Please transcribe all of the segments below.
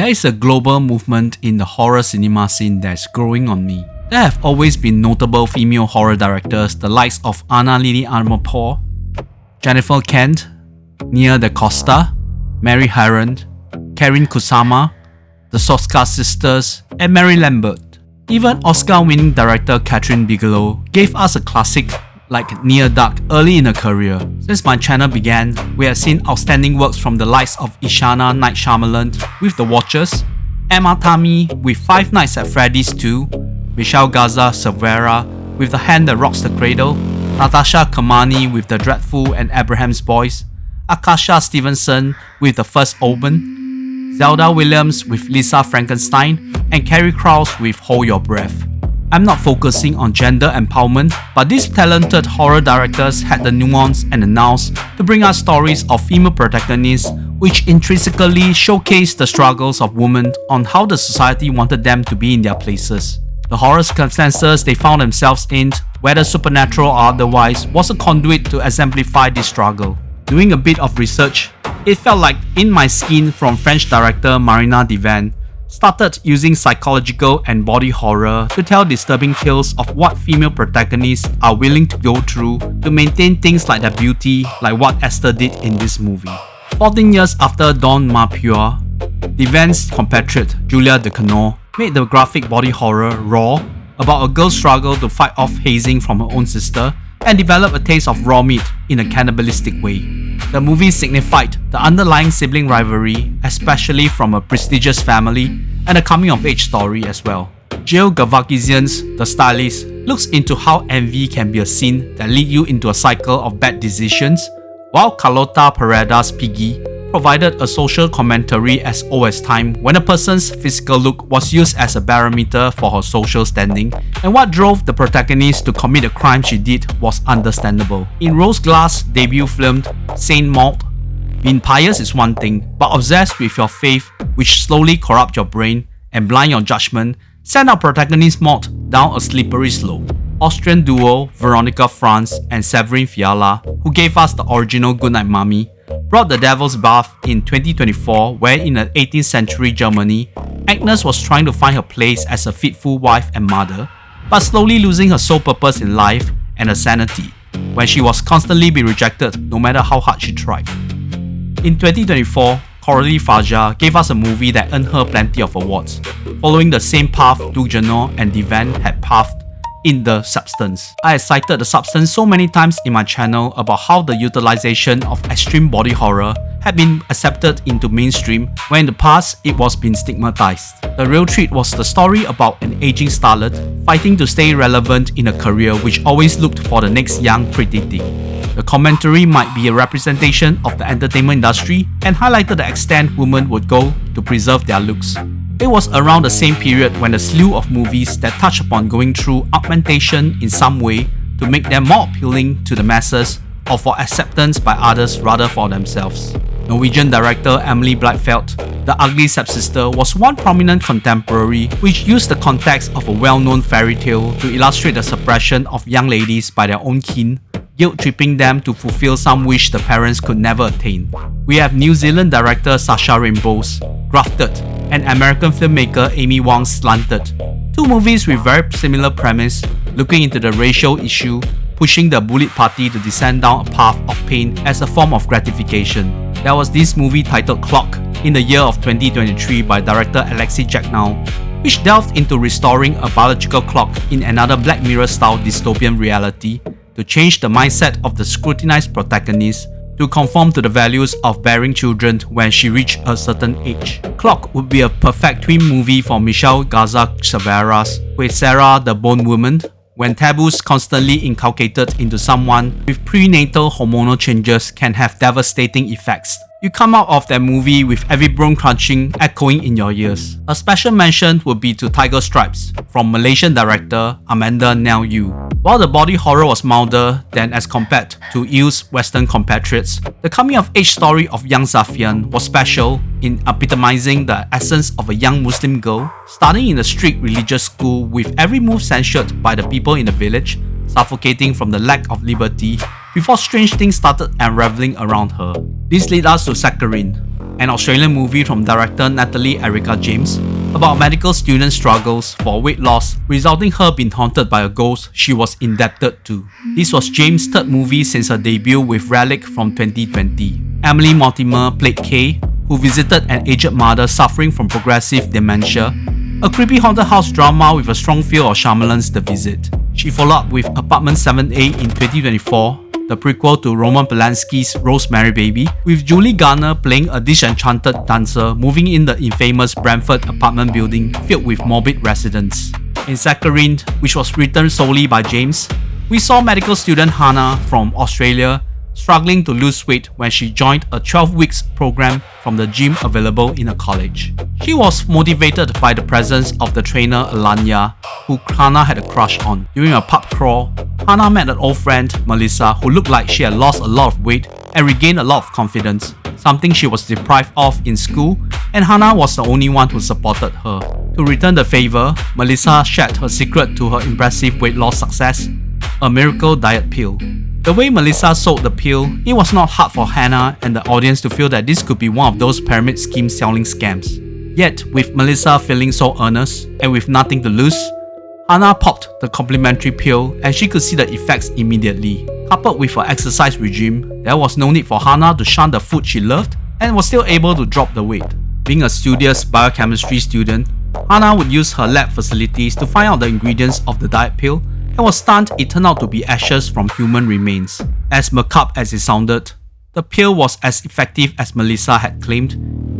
There is a global movement in the horror cinema scene that's growing on me. There have always been notable female horror directors, the likes of Anna Lily Armour, Jennifer Kent, Nia DaCosta, Mary Harron, Karen Kusama, the Stepsisters, and Mary Lambert. Even Oscar-winning director Kathryn Bigelow gave us a classic like Near Dark early in her career. Since my channel began, we have seen outstanding works from the likes of Ishana Night Shyamalan with The Watchers, Emma Tammi with Five Nights at Freddy's 2, Michelle Garza Silveira with The Hand That Rocks the Cradle, Natasha Kermani with The Dreadful and Abraham's Boys, Akasha Stevenson with The First Omen, Zelda Williams with Lisa Frankenstein, and Carrie Krause with Hold Your Breath. I'm not focusing on gender empowerment, but these talented horror directors had the nuance and the nous to bring us stories of female protagonists which intrinsically showcase the struggles of women on how the society wanted them to be in their places. The horror circumstances they found themselves in, whether supernatural or otherwise, was a conduit to exemplify this struggle. Doing a bit of research, it felt like In My Skin from French director Marina Divan started using psychological and body horror to tell disturbing tales of what female protagonists are willing to go through to maintain things like their beauty, like what Esther did in this movie. 14 years after Dawn Marpure, Divan's compatriot Julia Ducournau made the graphic body horror Raw about a girl's struggle to fight off hazing from her own sister and develop a taste of raw meat in a cannibalistic way. The movie signified the underlying sibling rivalry, especially from a prestigious family, and a coming-of-age story as well. Jill Gavakizian's The Stylist looks into how envy can be a sin that lead you into a cycle of bad decisions, while Carlota Pereda's Piggy provided a social commentary as old as time when a person's physical look was used as a barometer for her social standing, and what drove the protagonist to commit the crime she did was understandable. In Rose Glass' debut film Saint Maud, being pious is one thing, but obsessed with your faith, which slowly corrupt your brain and blind your judgment, sent our protagonist Maud down a slippery slope. Austrian duo Veronica Franz and Severin Fiala, who gave us the original Goodnight Mommy, brought The Devil's Bath in 2024, where in the 18th century Germany, Agnes was trying to find her place as a faithful wife and mother, but slowly losing her sole purpose in life and her sanity, when she was constantly be rejected no matter how hard she tried. In 2024, Coralie Faja gave us a movie that earned her plenty of awards, following the same path Ducournau and Divan had paved in The Substance. I have cited The Substance so many times in my channel about how the utilization of extreme body horror had been accepted into mainstream when in the past it was being stigmatized. The real treat was the story about an aging starlet fighting to stay relevant in a career which always looked for the next young pretty thing. The commentary might be a representation of the entertainment industry and highlighted the extent women would go to preserve their looks. It was around the same period when a slew of movies that touched upon going through augmentation in some way to make them more appealing to the masses or for acceptance by others rather for themselves. Norwegian director Emily Blythe-Felt, The Ugly Stepsister was one prominent contemporary which used the context of a well-known fairy tale to illustrate the suppression of young ladies by their own kin, guilt-tripping them to fulfill some wish the parents could never attain. We have New Zealand director Saccharine Grafted, and American filmmaker Amy Wong's Slanted. Two movies with very similar premise, looking into the racial issue, pushing the bullied party to descend down a path of pain as a form of gratification. There was this movie titled Clock in the year of 2023 by director Alexei Jagnow, which delved into restoring a biological clock in another Black Mirror-style dystopian reality to change the mindset of the scrutinized protagonist to conform to the values of bearing children when she reached a certain age. Clock would be a perfect twin movie for Michelle Garza Silveira's with Sarah the Bone Woman, when taboos constantly inculcated into someone with prenatal hormonal changes can have devastating effects. You come out of that movie with every bone crunching echoing in your ears. A special mention would be to Tiger Stripes from Malaysian director Amanda Nell Yu. While the body horror was milder than as compared to Yu's Western compatriots, the coming-of-age story of young Zafian was special in epitomizing the essence of a young Muslim girl studying in a strict religious school with every move censured by the people in the village, suffocating from the lack of liberty before strange things started unraveling around her. This led us to Saccharine, an Australian movie from director Natalie Erica James about medical student struggles for weight loss, resulting her being haunted by a ghost she was indebted to. This was James' third movie since her debut with Relic from 2020. Emily Mortimer played Kay, who visited an aged mother suffering from progressive dementia, a creepy haunted house drama with a strong feel of Shyamalan's The Visit. She followed up with Apartment 7A in 2024, the prequel to Roman Polanski's Rosemary Baby, with Julie Garner playing a disenchanted dancer moving in the infamous Brantford apartment building filled with morbid residents. In Saccharine, which was written solely by James, we saw medical student Hannah from Australia struggling to lose weight when she joined a 12-week program from the gym available in her college. She was motivated by the presence of the trainer Alanya, who Hannah had a crush on. During a pub crawl, Hannah met an old friend, Melissa, who looked like she had lost a lot of weight and regained a lot of confidence, something she was deprived of in school, and Hannah was the only one who supported her. To return the favor, Melissa shared her secret to her impressive weight loss success: a miracle diet pill. The way Melissa sold the pill, it was not hard for Hannah and the audience to feel that this could be one of those pyramid scheme selling scams. Yet, with Melissa feeling so earnest and with nothing to lose, Hannah popped the complimentary pill and she could see the effects immediately. Coupled with her exercise regime, there was no need for Hannah to shun the food she loved and was still able to drop the weight. Being a studious biochemistry student, Hannah would use her lab facilities to find out the ingredients of the diet pill, and was stunned it turned out to be ashes from human remains. As macabre as it sounded, the pill was as effective as Melissa had claimed,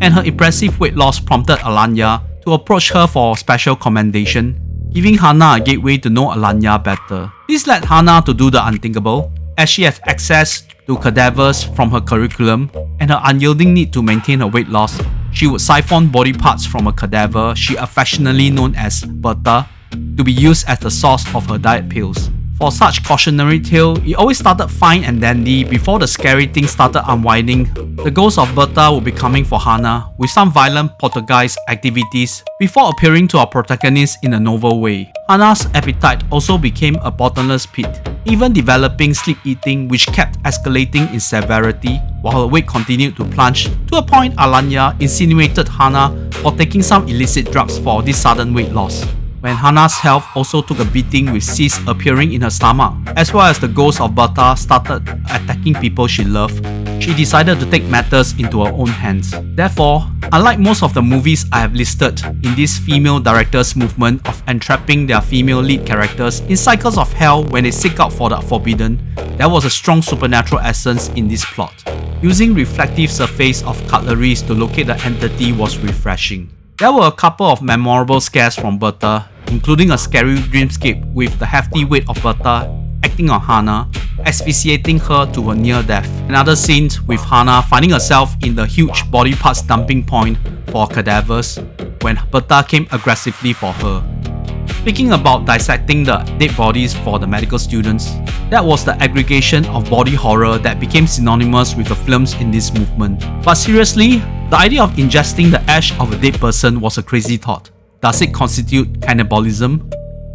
and her impressive weight loss prompted Alanya to approach her for special commendation, giving Hannah a gateway to know Alanya better. This led Hannah to do the unthinkable, as she has access to cadavers from her curriculum and her unyielding need to maintain her weight loss. She would siphon body parts from a cadaver she affectionately known as Bertha, to be used as the source of her diet pills. For such cautionary tale, it always started fine and dandy before the scary thing started unwinding. The ghost of Bertha would be coming for Hannah with some violent poltergeist activities before appearing to our protagonist in a novel way. Hannah's appetite also became a bottomless pit, even developing sleep eating which kept escalating in severity while her weight continued to plunge to a point Alanya insinuated Hannah for taking some illicit drugs for this sudden weight loss. When Hannah's health also took a beating with cysts appearing in her stomach, as well as the ghost of Bertha started attacking people she loved, she decided to take matters into her own hands. Therefore, unlike most of the movies I have listed in this female directors' movement of entrapping their female lead characters in cycles of hell when they seek out for the forbidden, there was a strong supernatural essence in this plot. Using reflective surface of cutleries to locate the entity was refreshing. There were a couple of memorable scares from Bertha, including a scary dreamscape with the hefty weight of Bertha acting on Hannah, asphyxiating her to a near death. Another scene with Hannah finding herself in the huge body parts dumping point for cadavers when Bertha came aggressively for her. Speaking about dissecting the dead bodies for the medical students, that was the aggregation of body horror that became synonymous with the films in this movement. But seriously, the idea of ingesting the ash of a dead person was a crazy thought. Does it constitute cannibalism?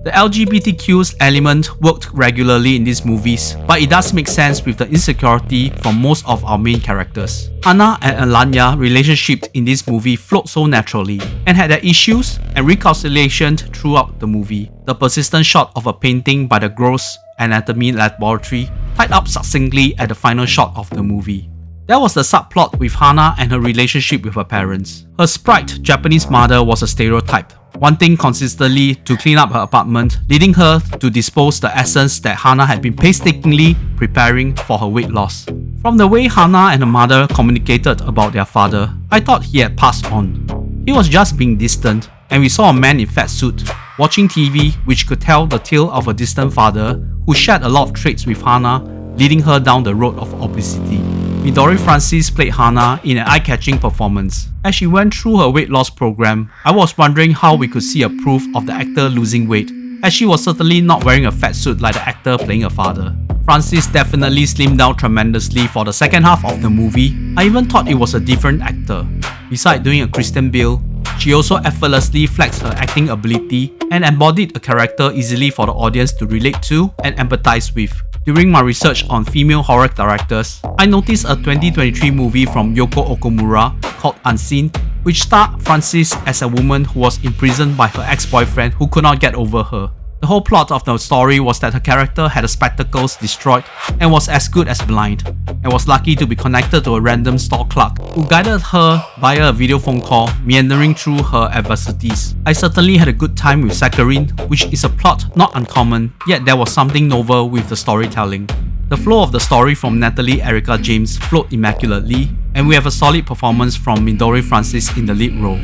The LGBTQ element worked regularly in these movies, but it does make sense with the insecurity from most of our main characters. Hannah and Alanya relationship in this movie flowed so naturally and had their issues and reconciliation throughout the movie. The persistent shot of a painting by the gross anatomy laboratory tied up succinctly at the final shot of the movie. There was the subplot with Hannah and her relationship with her parents. Her sprite Japanese mother was a stereotype, wanting consistently to clean up her apartment, leading her to dispose the essence that Hannah had been painstakingly preparing for her weight loss. From the way Hannah and her mother communicated about their father, I thought he had passed on. He was just being distant, and we saw a man in fat suit, watching TV which could tell the tale of a distant father who shared a lot of traits with Hannah, leading her down the road of obesity. Midori Francis played Hannah in an eye-catching performance. As she went through her weight loss program, I was wondering how we could see a proof of the actor losing weight, as she was certainly not wearing a fat suit like the actor playing her father. Francis definitely slimmed down tremendously for the second half of the movie. I even thought it was a different actor. Besides doing a Christian Bale, she also effortlessly flexed her acting ability and embodied a character easily for the audience to relate to and empathize with. During my research on female horror directors, I noticed a 2023 movie from Yoko Okumura called Unseen, which starred Frances as a woman who was imprisoned by her ex-boyfriend who could not get over her. The whole plot of the story was that her character had her spectacles destroyed and was as good as blind, and was lucky to be connected to a random store clerk who guided her via a video phone call, meandering through her adversities. I certainly had a good time with Saccharine, which is a plot not uncommon, yet there was something novel with the storytelling. The flow of the story from Natalie Erica James flowed immaculately, and we have a solid performance from Midori Francis in the lead role.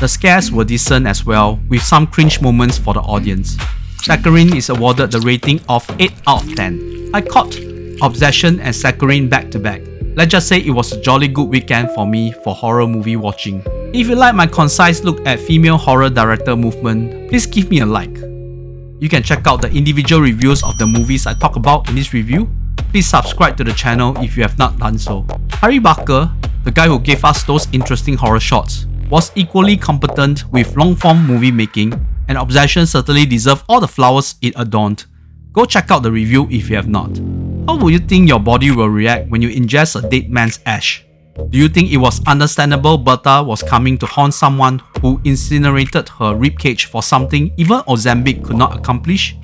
The scares were decent as well, with some cringe moments for the audience. Saccharine is awarded the rating of 8 out of 10. I caught Obsession and Saccharine back to back. Let's just say it was a jolly good weekend for me for horror movie watching. If you like my concise look at female horror director movement, please give me a like. You can check out the individual reviews of the movies I talk about in this review. Please subscribe to the channel if you have not done so. Harry Barker, the guy who gave us those interesting horror shots, was equally competent with long-form movie making, and Obsession certainly deserved all the flowers it adorned. Go check out the review if you have not. How would you think your body will react when you ingest a dead man's ash? Do you think it was understandable Bertha was coming to haunt someone who incinerated her ribcage for something even Ozempic could not accomplish?